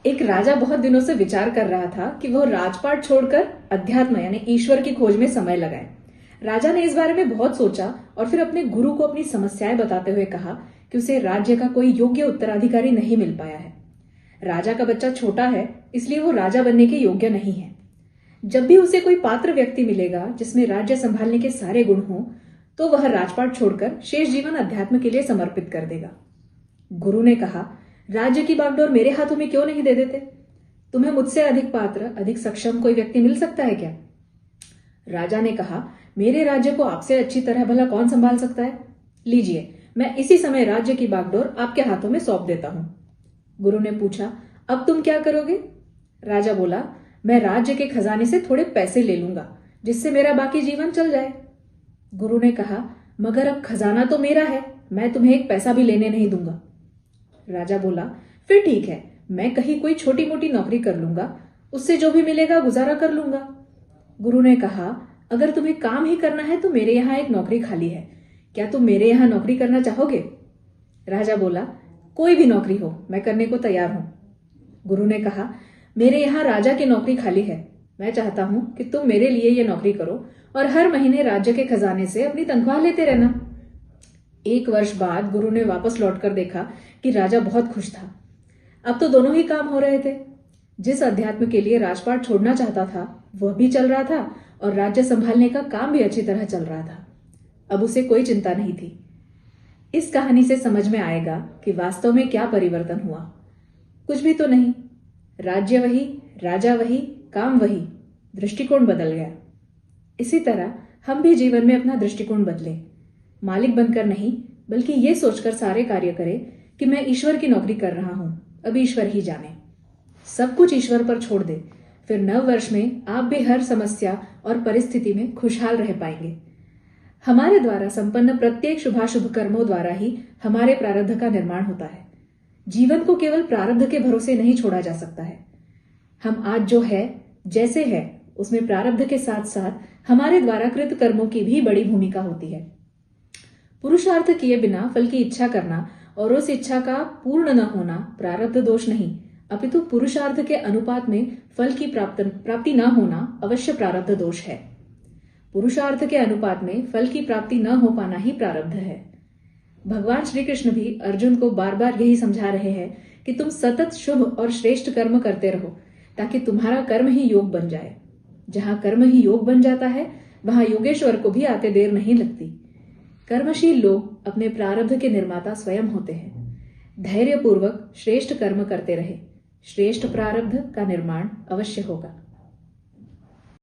एक राजा बहुत दिनों से विचार कर रहा था कि वह राजपाट छोड़कर अध्यात्म यानी ईश्वर की खोज में समय लगाए। राजा ने इस बारे में बहुत सोचा और फिर अपने गुरु को अपनी समस्याएं बताते हुए कहा कि उसे राज्य का कोई योग्य उत्तराधिकारी नहीं मिल पाया है। राजा का बच्चा छोटा है, इसलिए वो राजा बनने के योग्य नहीं है। जब भी उसे कोई पात्र व्यक्ति मिलेगा जिसमें राज्य संभालने के सारे गुण हों, तो वह राजपाट छोड़कर शेष जीवन अध्यात्म के लिए समर्पित कर देगा। गुरु ने कहा, राज्य की बागडोर मेरे हाथों में क्यों नहीं दे देते? तुम्हें मुझसे अधिक पात्र, अधिक सक्षम कोई व्यक्ति मिल सकता है क्या? राजा ने कहा, मेरे राज्य को आपसे अच्छी तरह भला कौन संभाल सकता है? लीजिए, मैं इसी समय राज्य की बागडोर आपके हाथों में सौंप देता हूं। गुरु ने पूछा, अब तुम क्या करोगे? राजा बोला, मैं राज्य के खजाने से थोड़े पैसे ले लूंगा, जिससे मेरा बाकी जीवन चल जाए। गुरु ने कहा, मगर अब खजाना तो मेरा है, मैं तुम्हें एक पैसा भी लेने नहीं दूंगा। राजा बोला, फिर ठीक है, मैं कहीं कोई छोटी मोटी नौकरी कर लूंगा, उससे जो भी मिलेगा गुजारा कर लूंगा। गुरु ने कहा, अगर तुम्हें काम ही करना है तो मेरे यहाँ एक नौकरी खाली है, क्या तुम मेरे यहाँ नौकरी करना चाहोगे? राजा बोला, कोई भी नौकरी हो, मैं करने को तैयार हूं। गुरु ने कहा, मेरे यहाँ राजा की नौकरी खाली है, मैं चाहता हूं कि तुम मेरे लिए यह नौकरी करो और हर महीने राज्य के खजाने से अपनी तनख्वाह लेते रहना। 1 वर्ष बाद गुरु ने वापस लौटकर देखा कि राजा बहुत खुश था। अब तो दोनों ही काम हो रहे थे। जिस अध्यात्म के लिए राजपाट छोड़ना चाहता था वह भी चल रहा था और राज्य संभालने का काम भी अच्छी तरह चल रहा था। अब उसे कोई चिंता नहीं थी। इस कहानी से समझ में आएगा कि वास्तव में क्या परिवर्तन हुआ। कुछ भी तो नहीं। राज्य वही, राजा वही, काम वही, दृष्टिकोण बदल गया। इसी तरह हम भी जीवन में अपना दृष्टिकोण बदलें। मालिक बनकर नहीं, बल्कि ये सोचकर सारे कार्य करें कि मैं ईश्वर की नौकरी कर रहा हूं, अब ईश्वर ही जाने। सब कुछ ईश्वर पर छोड़ दे, फिर नव वर्ष में आप भी हर समस्या और परिस्थिति में खुशहाल रह पाएंगे। हमारे द्वारा संपन्न प्रत्येक शुभाशुभ कर्मों द्वारा ही हमारे प्रारब्ध का निर्माण होता है। जीवन को केवल प्रारब्ध के भरोसे नहीं छोड़ा जा सकता है। हम आज जो है, जैसे है, उसमें प्रारब्ध के साथ साथ हमारे द्वारा कृत कर्मों की भी बड़ी भूमिका होती है। पुरुषार्थ किए बिना फल की इच्छा करना और उस इच्छा का पूर्ण न होना प्रारब्ध दोष नहीं, अपितु पुरुषार्थ के अनुपात में फल की प्राप्ति न होना अवश्य प्रारब्ध दोष है। पुरुषार्थ के अनुपात में फल की प्राप्ति न हो पाना ही प्रारब्ध है। भगवान श्री कृष्ण भी अर्जुन को बार बार यही समझा रहे हैं कि तुम सतत शुभ और श्रेष्ठ कर्म करते रहो, ताकि तुम्हारा कर्म ही योग बन जाए। जहां कर्म ही योग बन जाता है, वहां योगेश्वर को भी आते देर नहीं लगती। कर्मशील लोग अपने प्रारब्ध के निर्माता स्वयं होते हैं। धैर्यपूर्वक श्रेष्ठ कर्म करते रहे, श्रेष्ठ प्रारब्ध का निर्माण अवश्य होगा।